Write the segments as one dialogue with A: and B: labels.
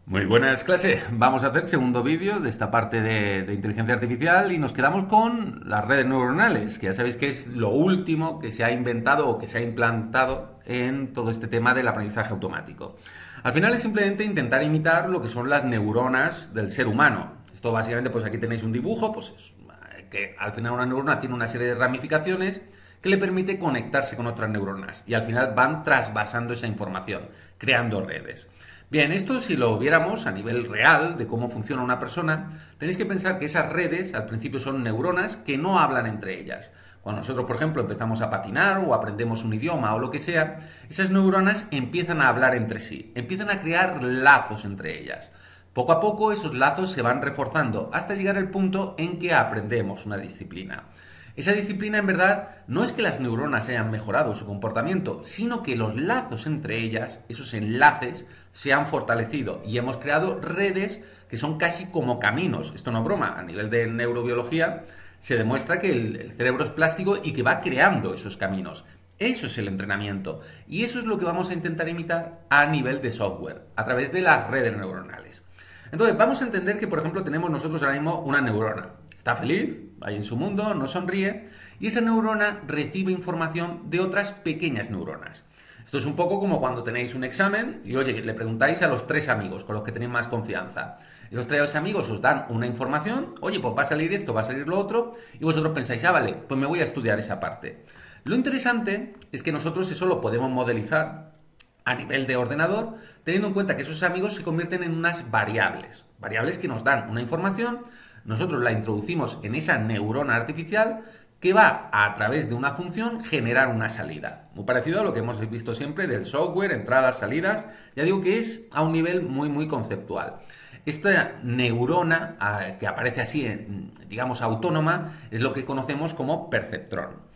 A: Muy buenas, clase. Vamos a hacer segundo vídeo de esta parte de inteligencia artificial y nos quedamos con las redes neuronales, que ya sabéis que es lo último que se ha inventado o que se ha implantado en todo este tema del aprendizaje automático. Al final es simplemente intentar imitar lo que son las neuronas del ser humano. Esto básicamente, pues aquí tenéis un dibujo, que al final una neurona tiene una serie de ramificaciones que le permite conectarse con otras neuronas y al final van trasvasando esa información, creando redes. Bien, esto si lo viéramos a nivel real de cómo funciona una persona, tenéis que pensar que esas redes al principio son neuronas que no hablan entre ellas. Cuando nosotros, por ejemplo, empezamos a patinar o aprendemos un idioma o lo que sea, esas neuronas empiezan a hablar entre sí, empiezan a crear lazos entre ellas. Poco a poco esos lazos se van reforzando hasta llegar al punto en que aprendemos una disciplina. Esa disciplina en verdad no es que las neuronas hayan mejorado su comportamiento, sino que los lazos entre ellas, esos enlaces, se han fortalecido y hemos creado redes que son casi como caminos. Esto no es broma, a nivel de neurobiología se demuestra que el cerebro es plástico y que va creando esos caminos. Eso es el entrenamiento y eso es lo que vamos a intentar imitar a nivel de software, a través de las redes neuronales. Entonces, vamos a entender que, por ejemplo, tenemos nosotros ahora mismo una neurona. Está feliz, ahí en su mundo, nos sonríe, y esa neurona recibe información de otras pequeñas neuronas. Esto es un poco como cuando tenéis un examen y, oye, le preguntáis a los tres amigos con los que tenéis más confianza. Esos tres amigos os dan una información, oye, pues va a salir esto, va a salir lo otro, y vosotros pensáis, ah, vale, pues me voy a estudiar esa parte. Lo interesante es que nosotros eso lo podemos modelizar a nivel de ordenador, teniendo en cuenta que esos amigos se convierten en unas variables que nos dan una información, nosotros la introducimos en esa neurona artificial que va a través de una función generar una salida. Muy parecido a lo que hemos visto siempre del software, entradas, salidas, ya digo que es a un nivel muy conceptual. Esta neurona que aparece así, digamos, autónoma, es lo que conocemos como perceptrón.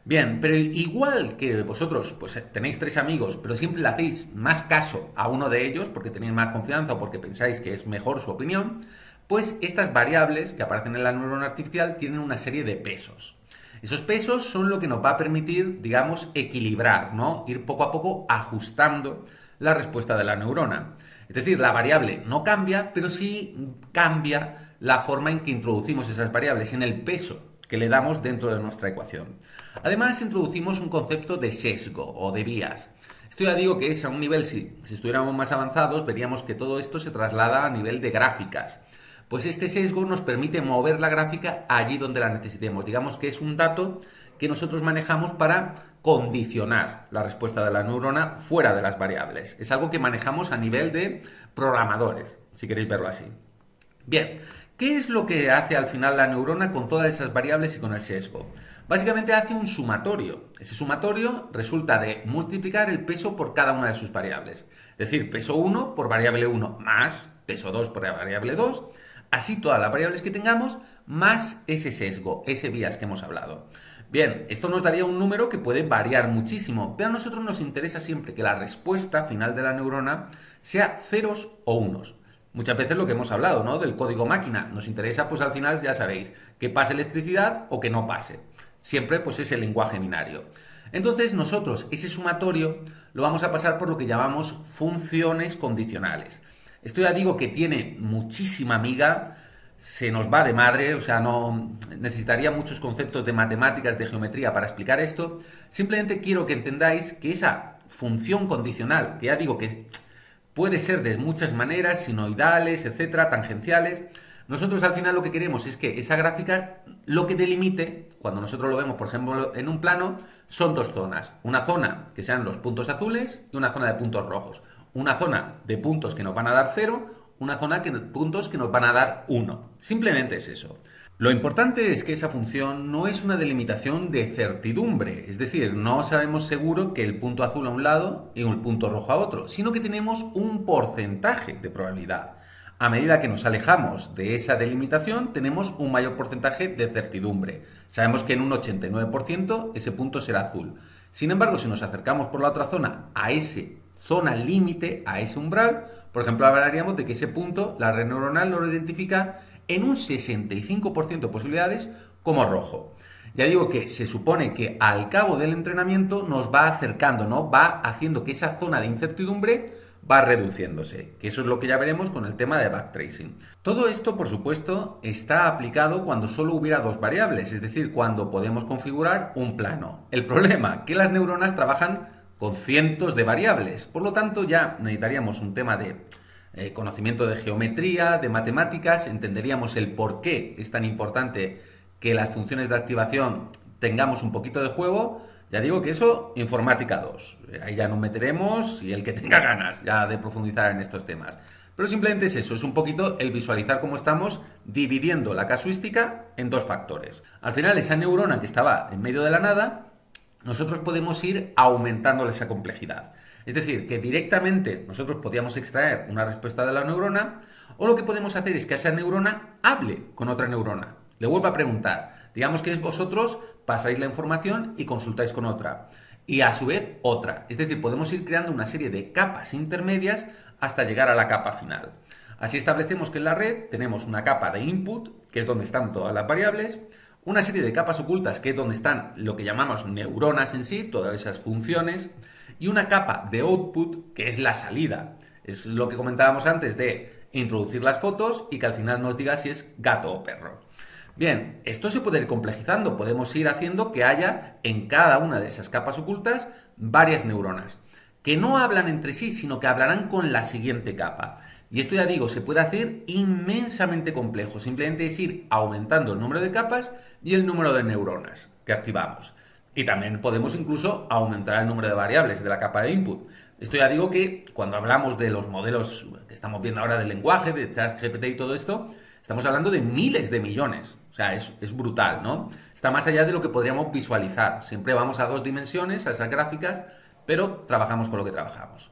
A: Bien, pero igual que vosotros pues tenéis tres amigos, pero siempre le hacéis más caso a uno de ellos porque tenéis más confianza o porque pensáis que es mejor su opinión, pues estas variables que aparecen en la neurona artificial tienen una serie de pesos. Esos pesos son lo que nos va a permitir, digamos, equilibrar, ¿no? Ir poco a poco ajustando la respuesta de la neurona. Es decir, la variable no cambia, pero sí cambia la forma en que introducimos esas variables, en el peso que le damos dentro de nuestra ecuación. Además, introducimos un concepto de sesgo o de vías. Esto ya digo que es a un nivel, si estuviéramos más avanzados, veríamos que todo esto se traslada a nivel de gráficas. Pues este sesgo nos permite mover la gráfica allí donde la necesitemos. Digamos que es un dato que nosotros manejamos para condicionar la respuesta de la neurona fuera de las variables. Es algo que manejamos a nivel de programadores, si queréis verlo así. Bien, ¿qué es lo que hace al final la neurona con todas esas variables y con el sesgo? Básicamente hace un sumatorio. Ese sumatorio resulta de multiplicar el peso por cada una de sus variables. Es decir, peso 1 por variable 1 más peso 2 por variable 2. Así todas las variables que tengamos más ese sesgo, ese bias que hemos hablado. Bien, esto nos daría un número que puede variar muchísimo, pero a nosotros nos interesa siempre que la respuesta final de la neurona sea ceros o unos. Muchas veces lo que hemos hablado, ¿no? Del código máquina. Nos interesa, pues al final, ya sabéis, que pase electricidad o que no pase. Siempre, pues es el lenguaje binario. Entonces, nosotros ese sumatorio lo vamos a pasar por lo que llamamos funciones condicionales. Esto ya digo que tiene muchísima miga, se nos va de madre, o sea, no necesitaría muchos conceptos de matemáticas, de geometría para explicar esto. Simplemente quiero que entendáis que esa función condicional, que ya digo que puede ser de muchas maneras, sinoidales, etcétera, tangenciales. Nosotros al final lo que queremos es que esa gráfica lo que delimite, cuando nosotros lo vemos, por ejemplo, en un plano, son dos zonas. Una zona que sean los puntos azules y una zona de puntos rojos. Una zona de puntos que nos van a dar 0, una zona de puntos que nos van a dar 1. Simplemente es eso. Lo importante es que esa función no es una delimitación de certidumbre, es decir, no sabemos seguro que el punto azul a un lado y el punto rojo a otro, sino que tenemos un porcentaje de probabilidad. A medida que nos alejamos de esa delimitación, tenemos un mayor porcentaje de certidumbre. Sabemos que en un 89% ese punto será azul. Sin embargo, si nos acercamos por la otra zona a ese zona límite, a ese umbral, por ejemplo, hablaríamos de que ese punto, la red neuronal lo identifica en un 65% de posibilidades como rojo. Ya digo que se supone que al cabo del entrenamiento nos va acercando, ¿no? Va haciendo que esa zona de incertidumbre va reduciéndose, que eso es lo que ya veremos con el tema de backtracing. Todo esto, por supuesto, está aplicado cuando solo hubiera dos variables, es decir, cuando podemos configurar un plano. El problema, que las neuronas trabajan con cientos de variables, por lo tanto ya necesitaríamos un tema de conocimiento de geometría, de matemáticas, entenderíamos el por qué es tan importante que las funciones de activación tengamos un poquito de juego. Ya digo que eso, informática 2. Ahí ya nos meteremos y el que tenga ganas ya de profundizar en estos temas. Pero simplemente es eso, es un poquito el visualizar cómo estamos dividiendo la casuística en dos factores. Al final, esa neurona que estaba en medio de la nada, nosotros podemos ir aumentándole esa complejidad. Es decir, que directamente nosotros podíamos extraer una respuesta de la neurona, o lo que podemos hacer es que esa neurona hable con otra neurona. Le vuelvo a preguntar, digamos que vosotros pasáis la información y consultáis con otra, y a su vez otra. Es decir, podemos ir creando una serie de capas intermedias hasta llegar a la capa final. Así establecemos que en la red tenemos una capa de input, que es donde están todas las variables, una serie de capas ocultas, que es donde están lo que llamamos neuronas en sí, todas esas funciones, y una capa de output, que es la salida. Es lo que comentábamos antes de introducir las fotos y que al final nos diga si es gato o perro. Bien, esto se puede ir complejizando, podemos ir haciendo que haya en cada una de esas capas ocultas varias neuronas, que no hablan entre sí, sino que hablarán con la siguiente capa. Y esto ya digo, se puede hacer inmensamente complejo, simplemente es ir aumentando el número de capas y el número de neuronas que activamos. Y también podemos incluso aumentar el número de variables de la capa de input. Esto ya digo que cuando hablamos de los modelos que estamos viendo ahora del lenguaje, de ChatGPT y todo esto, estamos hablando de miles de millones. O sea, es brutal, ¿no? Está más allá de lo que podríamos visualizar. Siempre vamos a dos dimensiones, a esas gráficas, pero trabajamos con lo que trabajamos.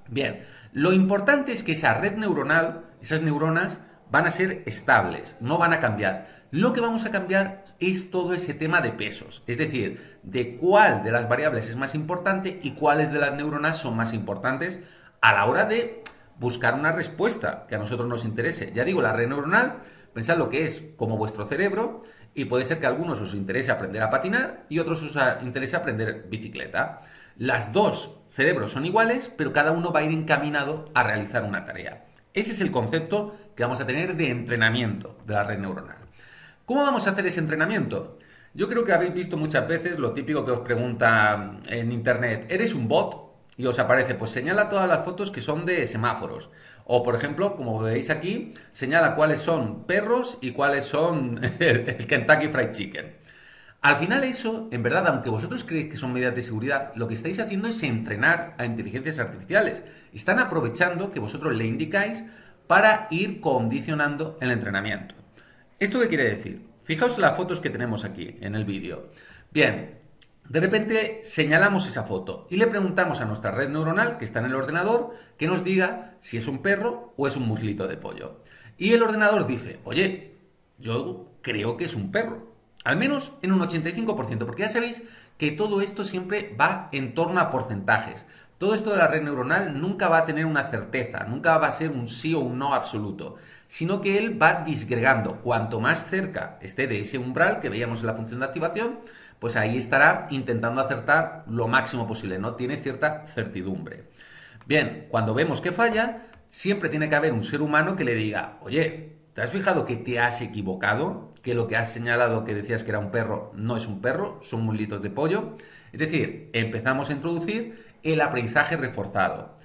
A: Bien, lo importante es que esa red neuronal, esas neuronas, van a ser estables, no van a cambiar. Lo que vamos a cambiar es todo ese tema de pesos, es decir, de cuál de las variables es más importante y cuáles de las neuronas son más importantes a la hora de buscar una respuesta que a nosotros nos interese. Ya digo, la red neuronal, pensad lo que es como vuestro cerebro, y puede ser que a algunos os interese aprender a patinar y otros os interese aprender bicicleta. Las dos cerebros son iguales, pero cada uno va a ir encaminado a realizar una tarea. Ese es el concepto que vamos a tener de entrenamiento de la red neuronal. ¿Cómo vamos a hacer ese entrenamiento? Yo creo que habéis visto muchas veces lo típico que os pregunta en internet, ¿eres un bot? Y os aparece, pues señala todas las fotos que son de semáforos. O, por ejemplo, como veis aquí, señala cuáles son perros y cuáles son el Kentucky Fried Chicken. Al final eso, en verdad, aunque vosotros creéis que son medidas de seguridad, lo que estáis haciendo es entrenar a inteligencias artificiales. Están aprovechando que vosotros le indicáis para ir condicionando el entrenamiento. ¿Esto qué quiere decir? Fijaos las fotos que tenemos aquí en el vídeo. Bien, de repente señalamos esa foto y le preguntamos a nuestra red neuronal que está en el ordenador que nos diga si es un perro o es un muslito de pollo. Y el ordenador dice, oye, yo creo que es un perro. Al menos en un 85%, porque ya sabéis que todo esto siempre va en torno a porcentajes. Todo esto de la red neuronal nunca va a tener una certeza, nunca va a ser un sí o un no absoluto, sino que él va disgregando. Cuanto más cerca esté de ese umbral que veíamos en la función de activación, pues ahí estará intentando acertar lo máximo posible, ¿no? Tiene cierta certidumbre. Bien, cuando vemos que falla, siempre tiene que haber un ser humano que le diga, oye, ¿te has fijado que te has equivocado? Que lo que has señalado que decías que era un perro no es un perro, son muslitos de pollo. Es decir, empezamos a introducir el aprendizaje reforzado.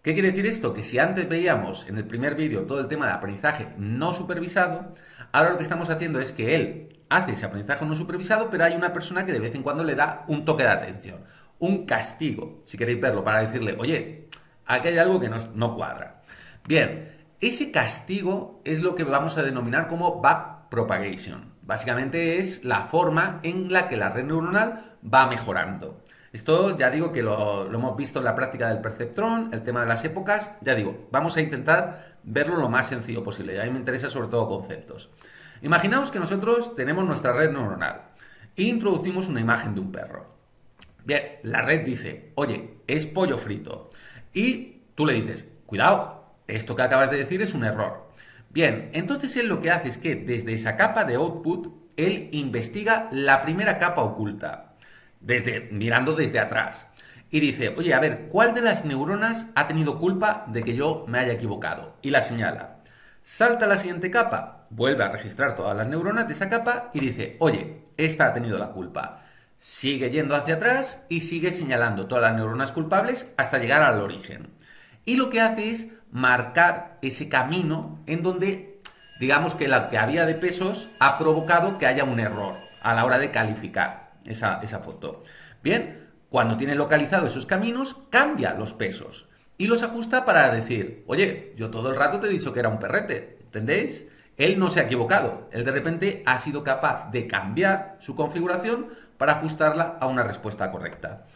A: ¿Qué quiere decir esto? Que si antes veíamos en el primer vídeo todo el tema de aprendizaje no supervisado, ahora lo que estamos haciendo es que él hace ese aprendizaje no supervisado, pero hay una persona que de vez en cuando le da un toque de atención, un castigo, si queréis verlo, para decirle, oye, aquí hay algo que no cuadra. Bien, ese castigo es lo que vamos a denominar como backpropagation. Básicamente es la forma en la que la red neuronal va mejorando. Esto ya digo que lo hemos visto en la práctica del perceptrón, el tema de las épocas. Ya digo, vamos a intentar verlo lo más sencillo posible. A mí me interesa sobre todo conceptos. Imaginaos que nosotros tenemos nuestra red neuronal e introducimos una imagen de un perro. Bien, la red dice, oye, es pollo frito. Y tú le dices, cuidado, esto que acabas de decir es un error. Bien, entonces él lo que hace es que desde esa capa de output, él investiga la primera capa oculta, mirando desde atrás. y dice, oye, a ver, ¿cuál de las neuronas ha tenido culpa de que yo me haya equivocado? Y la señala. Salta a la siguiente capa, vuelve a registrar todas las neuronas de esa capa y dice, oye, esta ha tenido la culpa. Sigue yendo hacia atrás y sigue señalando todas las neuronas culpables hasta llegar al origen. Y lo que hace es marcar ese camino en donde, digamos que la que había de pesos ha provocado que haya un error a la hora de calificar esa foto. Bien, cuando tiene localizado esos caminos, cambia los pesos y los ajusta para decir, oye, yo todo el rato te he dicho que era un perrete, ¿entendéis? Él no se ha equivocado, él de repente ha sido capaz de cambiar su configuración para ajustarla a una respuesta correcta.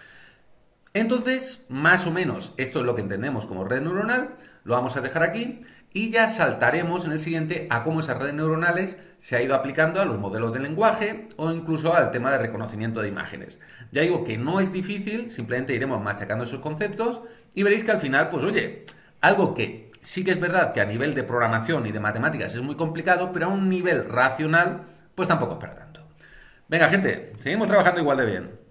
A: Entonces, más o menos, esto es lo que entendemos como red neuronal, lo vamos a dejar aquí y ya saltaremos en el siguiente a cómo esas redes neuronales se ha ido aplicando a los modelos de lenguaje o incluso al tema de reconocimiento de imágenes. Ya digo que no es difícil, simplemente iremos machacando esos conceptos y veréis que al final, pues oye, algo que sí que es verdad que a nivel de programación y de matemáticas es muy complicado, pero a un nivel racional, pues tampoco es para tanto. Venga, gente, seguimos trabajando igual de bien.